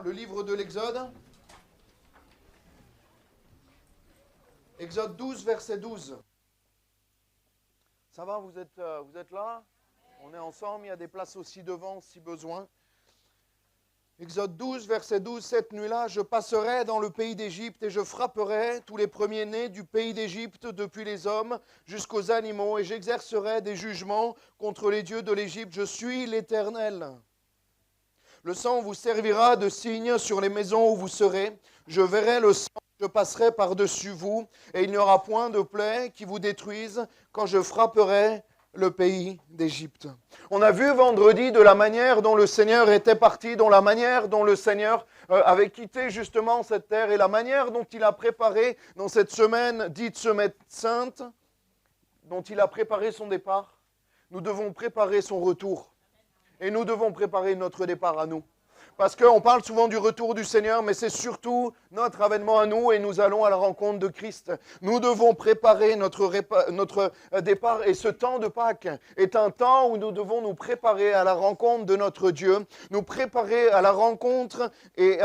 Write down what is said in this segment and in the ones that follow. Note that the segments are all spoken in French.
le livre de l'Exode. Exode 12, verset 12. Ça va, vous êtes là? On est ensemble, il y a des places aussi devant si besoin. Exode 12, verset 12, cette nuit-là, je passerai dans le pays d'Égypte et je frapperai tous les premiers-nés du pays d'Égypte, depuis les hommes jusqu'aux animaux, et j'exercerai des jugements contre les dieux de l'Égypte. Je suis l'Éternel. Le sang vous servira de signe sur les maisons où vous serez. Je verrai le sang, je passerai par-dessus vous, et il n'y aura point de plaie qui vous détruise quand je frapperai le pays d'Égypte. On a vu vendredi de la manière dont le Seigneur était parti, dont la manière dont le Seigneur avait quitté justement cette terre et la manière dont il a préparé dans cette semaine dite semaine sainte, dont il a préparé son départ. Nous devons préparer son retour et nous devons préparer notre départ à nous. Parce qu'on parle souvent du retour du Seigneur, mais c'est surtout notre avènement à nous et nous allons à la rencontre de Christ. Nous devons préparer notre départ et ce temps de Pâques est un temps où nous devons nous préparer à la rencontre de notre Dieu, nous préparer à la rencontre et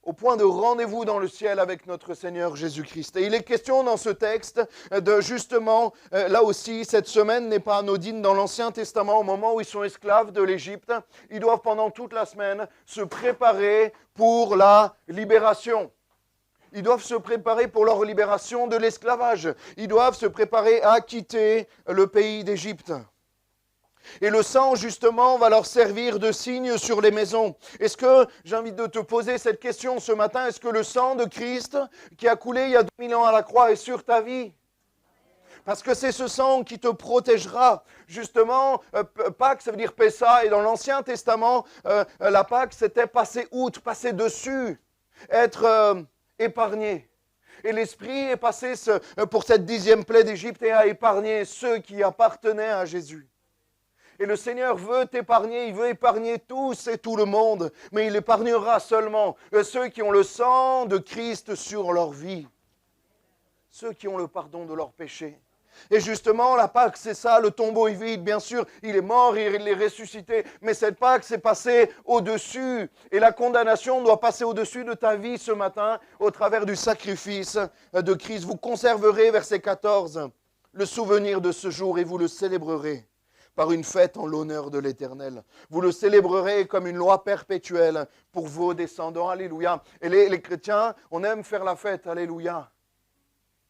au point de rendez-vous dans le ciel avec notre Seigneur Jésus-Christ. Et il est question dans ce texte de justement, là aussi, cette semaine n'est pas anodine dans l'Ancien Testament, au moment où ils sont esclaves de l'Égypte, ils doivent pendant toute la semaine se préparer pour la libération. Ils doivent se préparer pour leur libération de l'esclavage. Ils doivent se préparer à quitter le pays d'Égypte. Et le sang, justement, va leur servir de signe sur les maisons. Est-ce que, j'ai envie de te poser cette question ce matin, est-ce que le sang de Christ qui a coulé il y a 2000 ans à la croix est sur ta vie? Parce que c'est ce sang qui te protégera. Justement, Pâques, ça veut dire Pessa, et dans l'Ancien Testament, la Pâques, c'était passer outre, passer dessus, être épargné. Et l'Esprit est passé pour cette 10e plaie d'Égypte et a épargné ceux qui appartenaient à Jésus. Et le Seigneur veut t'épargner, il veut épargner tous et tout le monde, mais il épargnera seulement ceux qui ont le sang de Christ sur leur vie, ceux qui ont le pardon de leurs péchés. Et justement, la Pâque, c'est ça, le tombeau est vide, bien sûr, il est mort, il est ressuscité, mais cette Pâque, c'est passé au-dessus, et la condamnation doit passer au-dessus de ta vie ce matin, au travers du sacrifice de Christ. Vous conserverez, verset 14, le souvenir de ce jour et vous le célébrerez par une fête en l'honneur de l'Éternel. Vous le célébrerez comme une loi perpétuelle pour vos descendants. Alléluia. Et les chrétiens, on aime faire la fête. Alléluia.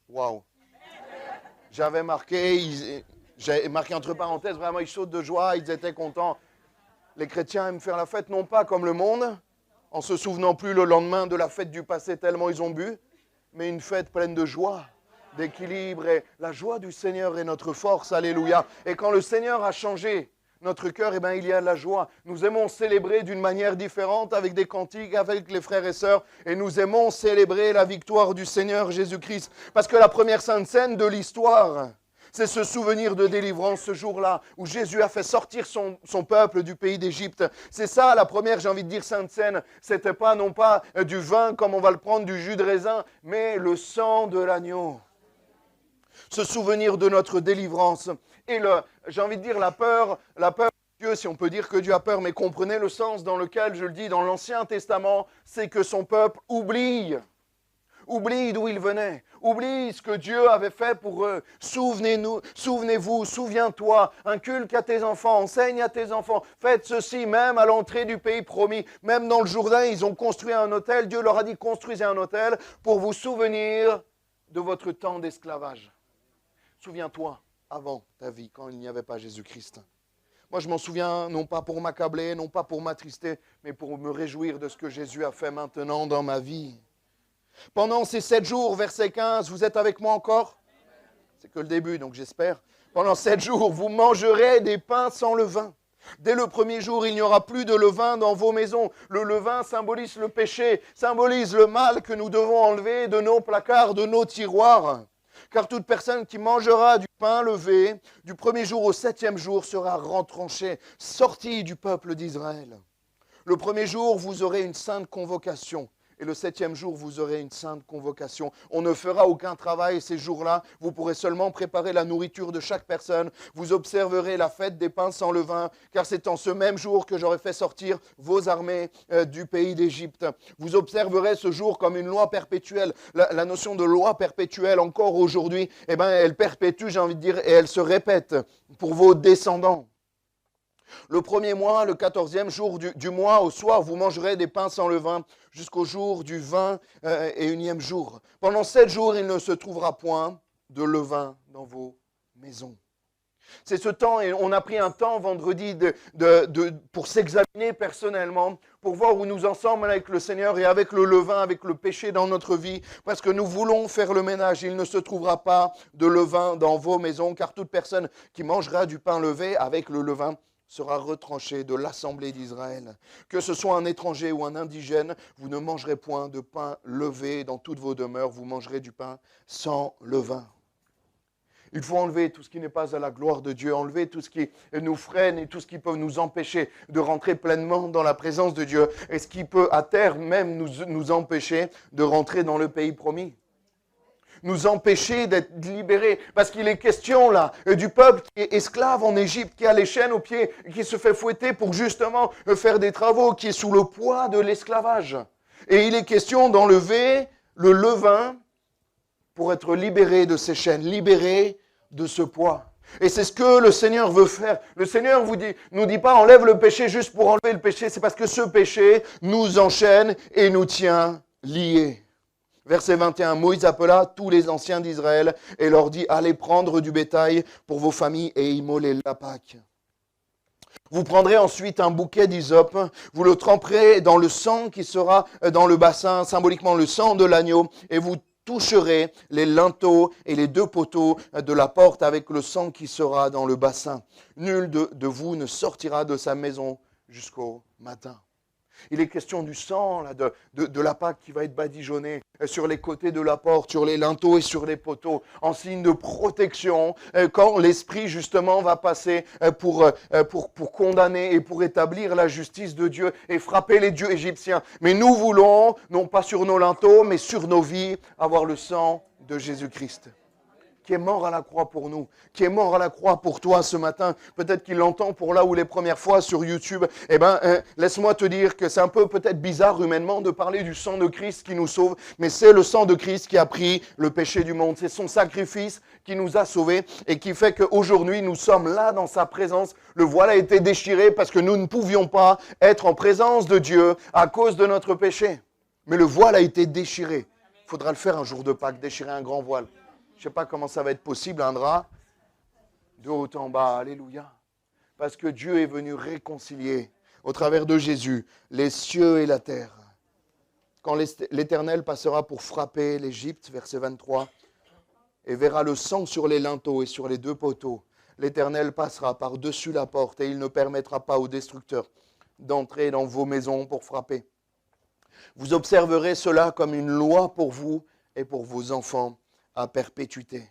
Waouh. J'avais marqué entre parenthèses, vraiment, ils sautent de joie, ils étaient contents. Les chrétiens aiment faire la fête, non pas comme le monde, en se souvenant plus le lendemain de la fête du passé tellement ils ont bu, mais une fête pleine de joie, d'équilibre, et la joie du Seigneur est notre force, alléluia. Et quand le Seigneur a changé notre cœur, eh bien, il y a de la joie. Nous aimons célébrer d'une manière différente, avec des cantiques, avec les frères et sœurs, et nous aimons célébrer la victoire du Seigneur Jésus-Christ. Parce que la première sainte scène de l'histoire, c'est ce souvenir de délivrance ce jour-là, où Jésus a fait sortir son peuple du pays d'Égypte. C'est ça la première, j'ai envie de dire, sainte scène. C'était pas non pas du vin comme on va le prendre, du jus de raisin, mais le sang de l'agneau. Ce souvenir de notre délivrance. Et j'ai envie de dire la peur de Dieu, si on peut dire que Dieu a peur, mais comprenez le sens dans lequel, je le dis, dans l'Ancien Testament, c'est que son peuple oublie d'où il venait, oublie ce que Dieu avait fait pour eux. Souvenez-vous, souviens-toi, inculque à tes enfants, enseigne à tes enfants, faites ceci même à l'entrée du pays promis. Même dans le Jourdain, ils ont construit un autel, Dieu leur a dit construisez un autel pour vous souvenir de votre temps d'esclavage. Souviens-toi, avant ta vie, quand il n'y avait pas Jésus-Christ. Moi, je m'en souviens, non pas pour m'accabler, non pas pour m'attrister, mais pour me réjouir de ce que Jésus a fait maintenant dans ma vie. Pendant ces 7 jours, verset 15, vous êtes avec moi encore? C'est que le début, donc j'espère. Pendant 7 jours, vous mangerez des pains sans levain. Dès le premier jour, il n'y aura plus de levain dans vos maisons. Le levain symbolise le péché, symbolise le mal que nous devons enlever de nos placards, de nos tiroirs. Car toute personne qui mangera du pain levé, du premier jour au 7e jour, sera retranchée, sortie du peuple d'Israël. Le premier jour, vous aurez une sainte convocation. Et le 7e jour, vous aurez une sainte convocation. On ne fera aucun travail ces jours-là. Vous pourrez seulement préparer la nourriture de chaque personne. Vous observerez la fête des pains sans levain, car c'est en ce même jour que j'aurai fait sortir vos armées du pays d'Égypte. Vous observerez ce jour comme une loi perpétuelle. La notion de loi perpétuelle, encore aujourd'hui, elle perpétue, j'ai envie de dire, et elle se répète pour vos descendants. Le premier mois, le 14e jour du mois, au soir, vous mangerez des pains sans levain jusqu'au jour du 21e jour. Pendant 7 jours, il ne se trouvera point de levain dans vos maisons. C'est ce temps, et on a pris un temps vendredi pour s'examiner personnellement, pour voir où nous en sommes avec le Seigneur et avec le levain, avec le péché dans notre vie, parce que nous voulons faire le ménage. Il ne se trouvera pas de levain dans vos maisons, car toute personne qui mangera du pain levé avec le levain sera retranché de l'assemblée d'Israël. Que ce soit un étranger ou un indigène, vous ne mangerez point de pain levé dans toutes vos demeures, vous mangerez du pain sans levain. Il faut enlever tout ce qui n'est pas à la gloire de Dieu, enlever tout ce qui nous freine et tout ce qui peut nous empêcher de rentrer pleinement dans la présence de Dieu et ce qui peut à terme même nous empêcher de rentrer dans le pays promis. Nous empêcher d'être libérés. Parce qu'il est question là du peuple qui est esclave en Égypte, qui a les chaînes aux pieds, qui se fait fouetter pour justement faire des travaux, qui est sous le poids de l'esclavage. Et il est question d'enlever le levain pour être libéré de ces chaînes, libéré de ce poids. Et c'est ce que le Seigneur veut faire. Le Seigneur nous dit pas enlève le péché juste pour enlever le péché, c'est parce que ce péché nous enchaîne et nous tient liés. Verset 21, Moïse appela tous les anciens d'Israël et leur dit, allez prendre du bétail pour vos familles et immoler la Pâque. Vous prendrez ensuite un bouquet d'hysope, vous le tremperez dans le sang qui sera dans le bassin, symboliquement le sang de l'agneau, et vous toucherez les linteaux et les 2 poteaux de la porte avec le sang qui sera dans le bassin. Nul de vous ne sortira de sa maison jusqu'au matin. Il est question du sang là, de la Pâque qui va être badigeonné sur les côtés de la porte, sur les linteaux et sur les poteaux, en signe de protection, quand l'Esprit justement va passer pour condamner et pour établir la justice de Dieu et frapper les dieux égyptiens. Mais nous voulons, non pas sur nos linteaux, mais sur nos vies, avoir le sang de Jésus-Christ, qui est mort à la croix pour nous, qui est mort à la croix pour toi ce matin. Peut-être qu'il l'entend pour là ou les premières fois sur YouTube. Laisse-moi te dire que c'est un peu peut-être bizarre humainement de parler du sang de Christ qui nous sauve, mais c'est le sang de Christ qui a pris le péché du monde. C'est son sacrifice qui nous a sauvés et qui fait qu'aujourd'hui nous sommes là dans sa présence. Le voile a été déchiré parce que nous ne pouvions pas être en présence de Dieu à cause de notre péché. Mais le voile a été déchiré. Il faudra le faire un jour de Pâques, déchirer un grand voile. Je ne sais pas comment ça va être possible, un drap, de haut en bas, alléluia. Parce que Dieu est venu réconcilier, au travers de Jésus, les cieux et la terre. Quand l'Éternel passera pour frapper l'Égypte, verset 23, et verra le sang sur les linteaux et sur les 2 poteaux, l'Éternel passera par-dessus la porte et il ne permettra pas aux destructeurs d'entrer dans vos maisons pour frapper. Vous observerez cela comme une loi pour vous et pour vos enfants à perpétuité.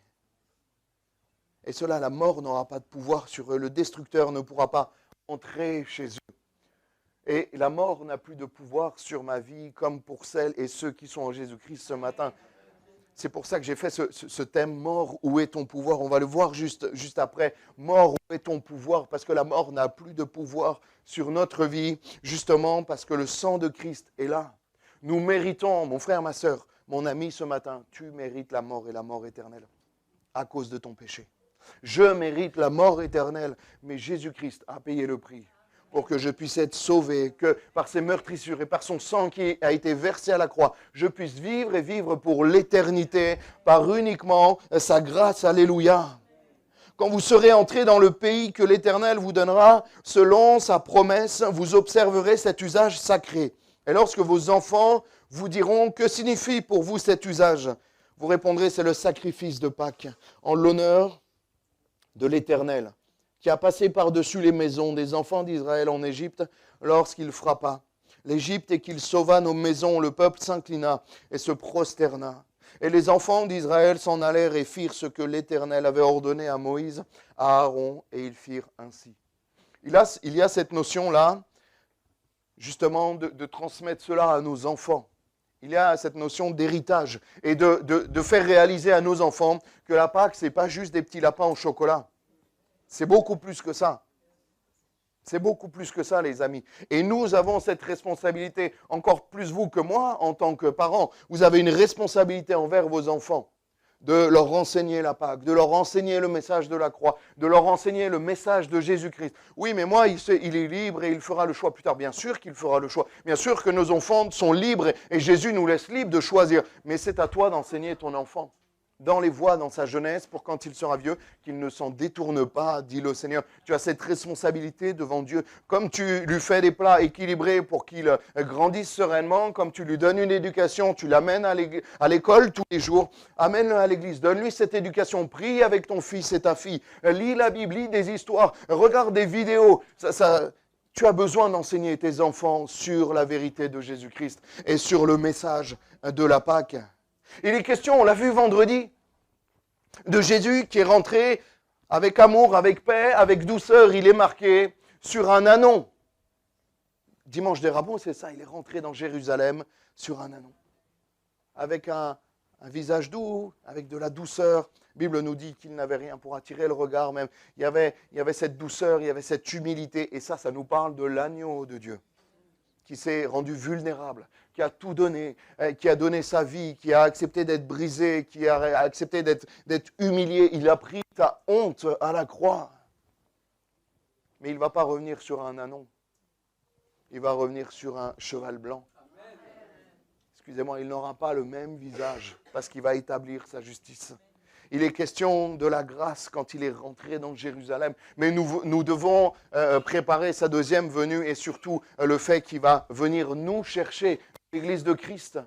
Et cela, la mort n'aura pas de pouvoir sur eux. Le destructeur ne pourra pas entrer chez eux. Et la mort n'a plus de pouvoir sur ma vie comme pour celles et ceux qui sont en Jésus-Christ ce matin. C'est pour ça que j'ai fait ce thème, mort, où est ton pouvoir? On va le voir juste après. Mort, où est ton pouvoir? Parce que la mort n'a plus de pouvoir sur notre vie, justement parce que le sang de Christ est là. Nous méritons, mon frère, ma sœur, mon ami ce matin, tu mérites la mort et la mort éternelle à cause de ton péché. Je mérite la mort éternelle, mais Jésus-Christ a payé le prix pour que je puisse être sauvé, que par ses meurtrissures et par son sang qui a été versé à la croix, je puisse vivre et vivre pour l'éternité par uniquement sa grâce. Alléluia. Quand vous serez entrés dans le pays que l'Éternel vous donnera, selon sa promesse, vous observerez cet usage sacré. Et lorsque vos enfants vous diront, que signifie pour vous cet usage? Vous répondrez, c'est le sacrifice de Pâques, en l'honneur de l'Éternel, qui a passé par-dessus les maisons des enfants d'Israël en Égypte lorsqu'il frappa l'Égypte et qu'il sauva nos maisons. Le peuple s'inclina et se prosterna. Et les enfants d'Israël s'en allèrent et firent ce que l'Éternel avait ordonné à Moïse, à Aaron, et ils firent ainsi. Il y a cette notion-là, justement, de transmettre cela à nos enfants. Il y a cette notion d'héritage et de faire réaliser à nos enfants que la Pâque, ce n'est pas juste des petits lapins au chocolat. C'est beaucoup plus que ça. C'est beaucoup plus que ça, les amis. Et nous avons cette responsabilité, encore plus vous que moi, en tant que parents. Vous avez une responsabilité envers vos enfants, de leur enseigner la Pâque, de leur enseigner le message de la croix, de leur enseigner le message de Jésus-Christ. Oui, mais moi, il est libre et il fera le choix plus tard. Bien sûr qu'il fera le choix. Bien sûr que nos enfants sont libres et Jésus nous laisse libres de choisir. Mais c'est à toi d'enseigner ton enfant dans les voies, dans sa jeunesse, pour quand il sera vieux, qu'il ne s'en détourne pas, dit le Seigneur. Tu as cette responsabilité devant Dieu. Comme tu lui fais des plats équilibrés pour qu'il grandisse sereinement, comme tu lui donnes une éducation, tu l'amènes à l'école tous les jours, amène-le à l'église, donne-lui cette éducation, prie avec ton fils et ta fille, lis la Bible, lis des histoires, regarde des vidéos, tu as besoin d'enseigner tes enfants sur la vérité de Jésus-Christ et sur le message de la Pâque. Il est question, on l'a vu vendredi, de Jésus qui est rentré avec amour, avec paix, avec douceur. Il est marqué sur un ânon. Dimanche des Rameaux, c'est ça, il est rentré dans Jérusalem sur un ânon. Avec un visage doux, avec de la douceur. La Bible nous dit qu'il n'avait rien pour attirer le regard même. Il y avait cette douceur, il y avait cette humilité. Et ça nous parle de l'agneau de Dieu, qui s'est rendu vulnérable, qui a tout donné, qui a donné sa vie, qui a accepté d'être brisé, qui a accepté d'être humilié. Il a pris ta honte à la croix. Mais il ne va pas revenir sur un ânon. Il va revenir sur un cheval blanc. Excusez-moi, il n'aura pas le même visage parce qu'il va établir sa justice. Il est question de la grâce quand il est rentré dans Jérusalem. Mais nous devons préparer sa deuxième venue et surtout le fait qu'il va venir nous chercher, l'Église de Christ.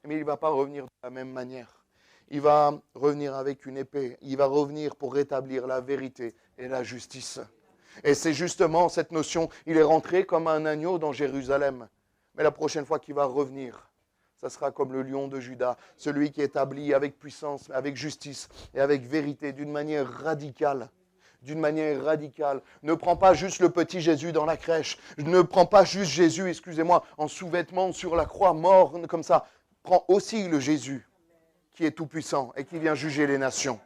Mais il ne va pas revenir de la même manière. Il va revenir avec une épée. Il va revenir pour rétablir la vérité et la justice. Et c'est justement cette notion. Il est rentré comme un agneau dans Jérusalem. Mais la prochaine fois qu'il va revenir, ça sera comme le lion de Juda, celui qui est établi avec puissance, avec justice et avec vérité, d'une manière radicale. D'une manière radicale. Ne prends pas juste le petit Jésus dans la crèche. Ne prends pas juste Jésus, excusez-moi, en sous-vêtements sur la croix, mort comme ça. Prends aussi le Jésus qui est tout-puissant et qui vient juger les nations.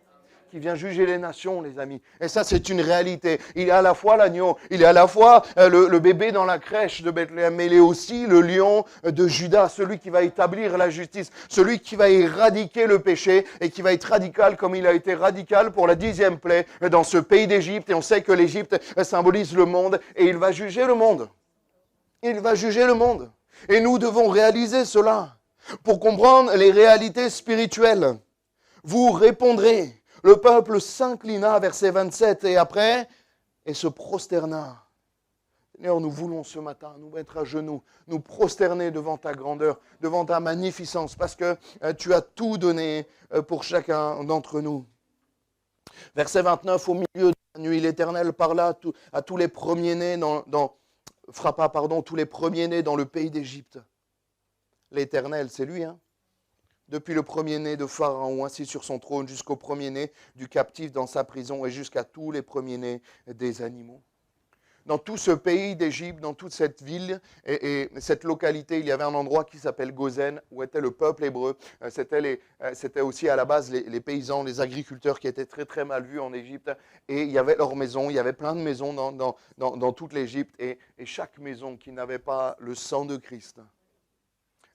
Qui vient juger les nations, les amis. Et ça, c'est une réalité. Il est à la fois l'agneau, il est à la fois le bébé dans la crèche de Bethléem, mais il est aussi le lion de Juda, celui qui va établir la justice, celui qui va éradiquer le péché et qui va être radical comme il a été radical pour la 10e plaie dans ce pays d'Égypte. Et on sait que l'Égypte symbolise le monde et il va juger le monde. Il va juger le monde. Et nous devons réaliser cela pour comprendre les réalités spirituelles. Vous répondrez. Le peuple s'inclina, verset 27, et après, et se prosterna. Seigneur, nous voulons ce matin nous mettre à genoux, nous prosterner devant ta grandeur, devant ta magnificence, parce que tu as tout donné pour chacun d'entre nous. Verset 29, au milieu de la nuit, l'Éternel parla à tous les premiers-nés frappa tous les premiers-nés dans le pays d'Égypte. L'Éternel, c'est lui, hein? Depuis le premier-né de Pharaon assis sur son trône jusqu'au premier-né du captif dans sa prison et jusqu'à tous les premiers-nés des animaux. Dans tout ce pays d'Égypte, dans toute cette ville et cette localité, il y avait un endroit qui s'appelle Gozen, où était le peuple hébreu. C'était aussi à la base les paysans, les agriculteurs qui étaient très très mal vus en Égypte. Et il y avait leurs maisons, il y avait plein de maisons dans toute l'Égypte. Et chaque maison qui n'avait pas le sang de Christ,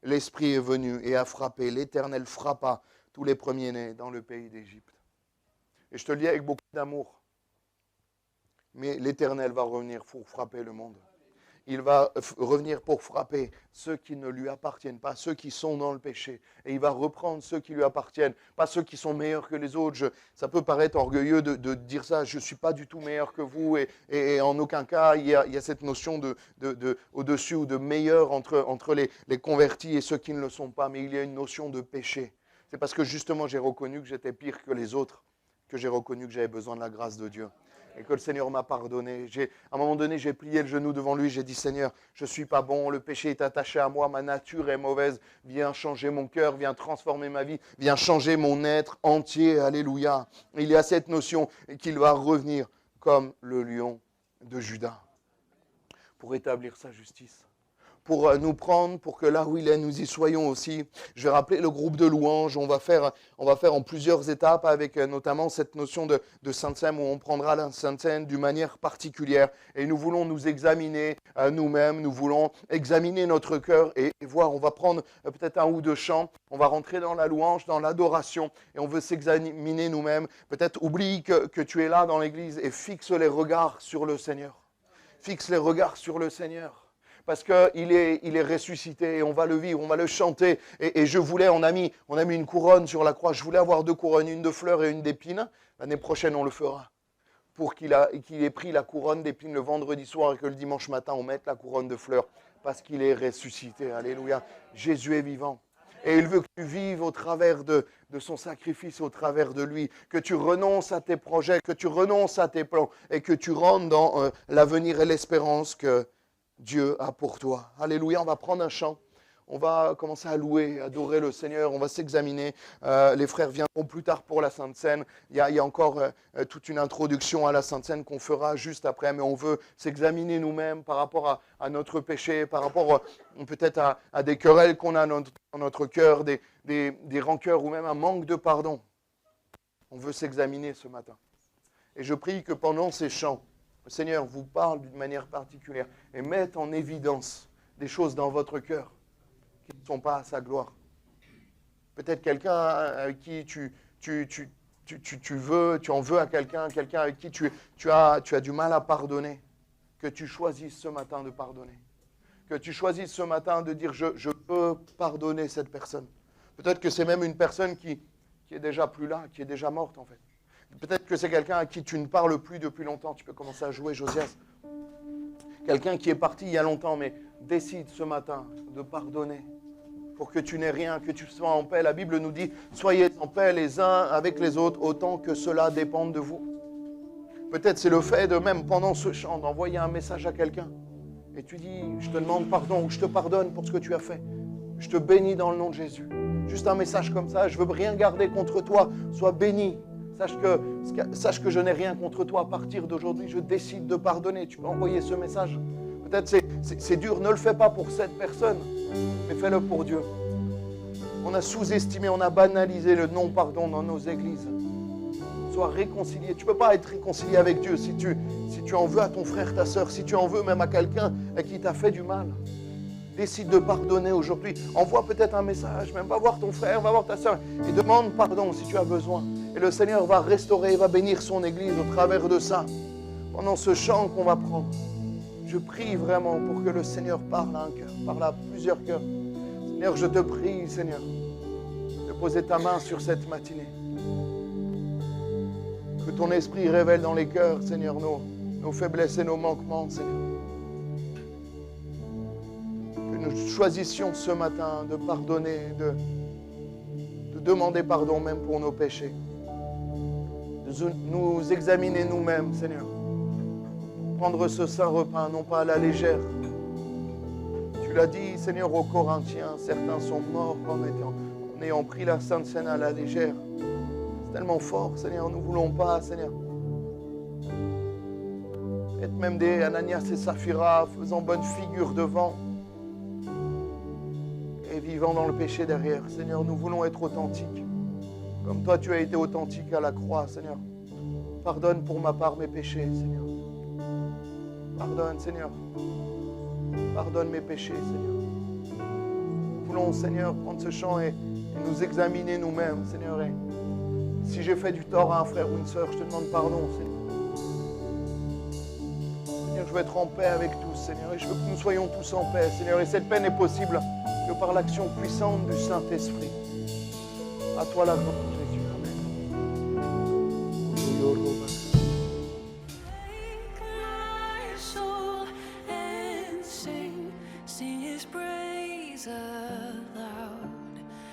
l'Esprit est venu et a frappé. L'Éternel frappa tous les premiers-nés dans le pays d'Égypte. Et je te le dis avec beaucoup d'amour. Mais l'Éternel va revenir pour frapper le monde. Il va revenir pour frapper ceux qui ne lui appartiennent pas, ceux qui sont dans le péché. Et il va reprendre ceux qui lui appartiennent, pas ceux qui sont meilleurs que les autres. Ça peut paraître orgueilleux de dire ça, je ne suis pas du tout meilleur que vous. Et en aucun cas, il y a cette notion de au-dessus ou de meilleur entre les convertis et ceux qui ne le sont pas. Mais il y a une notion de péché. C'est parce que justement j'ai reconnu que j'étais pire que les autres, que j'ai reconnu que j'avais besoin de la grâce de Dieu. Et que le Seigneur m'a pardonné. À un moment donné, j'ai plié le genou devant lui. J'ai dit, Seigneur, je ne suis pas bon. Le péché est attaché à moi. Ma nature est mauvaise. Viens changer mon cœur. Viens transformer ma vie. Viens changer mon être entier. Alléluia. Il y a cette notion qu'il va revenir comme le lion de Juda pour établir sa justice, pour nous prendre, pour que là où il est, nous y soyons aussi. Je vais rappeler le groupe de louanges. On va faire en plusieurs étapes avec notamment cette notion de Sainte Seine où on prendra la Sainte Seine d'une manière particulière. Et nous voulons nous examiner nous-mêmes, nous voulons examiner notre cœur et voir. On va prendre peut-être un ou deux chants. On va rentrer dans la louange, dans l'adoration et on veut s'examiner nous-mêmes. Peut-être oublie que tu es là dans l'église et fixe les regards sur le Seigneur. Fixe les regards sur le Seigneur. Parce qu'il est ressuscité et on va le vivre, on va le chanter. Et je voulais, on a mis une couronne sur la croix. Je voulais avoir 2 couronnes, une de fleurs et une d'épines. L'année prochaine, on le fera. Pour qu'il ait pris la couronne d'épines le vendredi soir et que le dimanche matin, on mette la couronne de fleurs. Parce qu'il est ressuscité. Alléluia. Jésus est vivant. Et il veut que tu vives au travers de son sacrifice, au travers de lui, que tu renonces à tes projets, que tu renonces à tes plans et que tu rentres dans l'avenir et l'espérance que Dieu a pour toi. Alléluia, on va prendre un chant. On va commencer à louer, adorer le Seigneur. On va s'examiner. Les frères viendront plus tard pour la Sainte Seine. Il y a encore toute une introduction à la Sainte Seine qu'on fera juste après. Mais on veut s'examiner nous-mêmes par rapport à notre péché, par rapport peut-être à des querelles qu'on a dans notre cœur, des rancœurs ou même un manque de pardon. On veut s'examiner ce matin. Et je prie que pendant ces chants, le Seigneur vous parle d'une manière particulière et mette en évidence des choses dans votre cœur qui ne sont pas à sa gloire. Peut-être quelqu'un avec qui tu en veux à quelqu'un avec qui tu as du mal à pardonner. Que tu choisisses ce matin de pardonner. Que tu choisisses ce matin de dire je peux pardonner cette personne. Peut-être que c'est même une personne qui est déjà plus là, qui est déjà morte en fait. Peut-être que c'est quelqu'un à qui tu ne parles plus depuis longtemps. Tu peux commencer à jouer, Josias. Quelqu'un qui est parti il y a longtemps, mais décide ce matin de pardonner pour que tu n'aies rien, que tu sois en paix. La Bible nous dit, soyez en paix les uns avec les autres, autant que cela dépende de vous. Peut-être c'est le fait de même pendant ce chant d'envoyer un message à quelqu'un. Et tu dis, je te demande pardon ou je te pardonne pour ce que tu as fait. Je te bénis dans le nom de Jésus. Juste un message comme ça, je ne veux rien garder contre toi, sois béni. Sache que je n'ai rien contre toi. À partir d'aujourd'hui, je décide de pardonner. Tu peux envoyer ce message. Peut-être c'est dur, ne le fais pas pour cette personne, mais fais-le pour Dieu. On a sous-estimé, on a banalisé le non-pardon dans nos églises. Sois réconcilié. Tu ne peux pas être réconcilié avec Dieu si tu en veux à ton frère, ta soeur, si tu en veux même à quelqu'un qui t'a fait du mal. Décide de pardonner aujourd'hui. Envoie peut-être un message, même va voir ton frère, va voir ta soeur et demande pardon si tu as besoin. Et le Seigneur va restaurer, va bénir son Église au travers de ça. Pendant ce chant qu'on va prendre, je prie vraiment pour que le Seigneur parle à un cœur, parle à plusieurs cœurs. Seigneur, je te prie, Seigneur, de poser ta main sur cette matinée. Que ton esprit révèle dans les cœurs, Seigneur, nos faiblesses et nos manquements, Seigneur. Que nous choisissions ce matin de pardonner, de demander pardon même pour nos péchés. De nous examiner nous-mêmes, Seigneur. Prendre ce saint repas, non pas à la légère. Tu l'as dit, Seigneur, aux Corinthiens, certains sont morts en ayant pris la Sainte Seine à la légère. C'est tellement fort, Seigneur, nous ne voulons pas, Seigneur. Être même des Ananias et Saphira faisant bonne figure devant et vivant dans le péché derrière. Seigneur, nous voulons être authentiques. Comme toi, tu as été authentique à la croix, Seigneur. Pardonne pour ma part mes péchés, Seigneur. Pardonne, Seigneur. Pardonne mes péchés, Seigneur. Nous voulons, Seigneur, prendre ce chant et nous examiner nous-mêmes, Seigneur. Et si j'ai fait du tort à un frère ou une sœur, je te demande pardon, Seigneur. Seigneur, je veux être en paix avec tous, Seigneur. Et je veux que nous soyons tous en paix, Seigneur. Et cette paix n'est possible que par l'action puissante du Saint-Esprit. À toi la gloire, Jésus. Amen.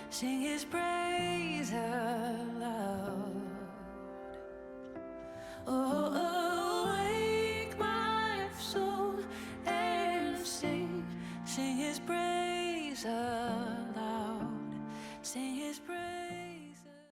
Sing his praise aloud. Oh, wake my soul and sing his praise aloud. Sing his praise.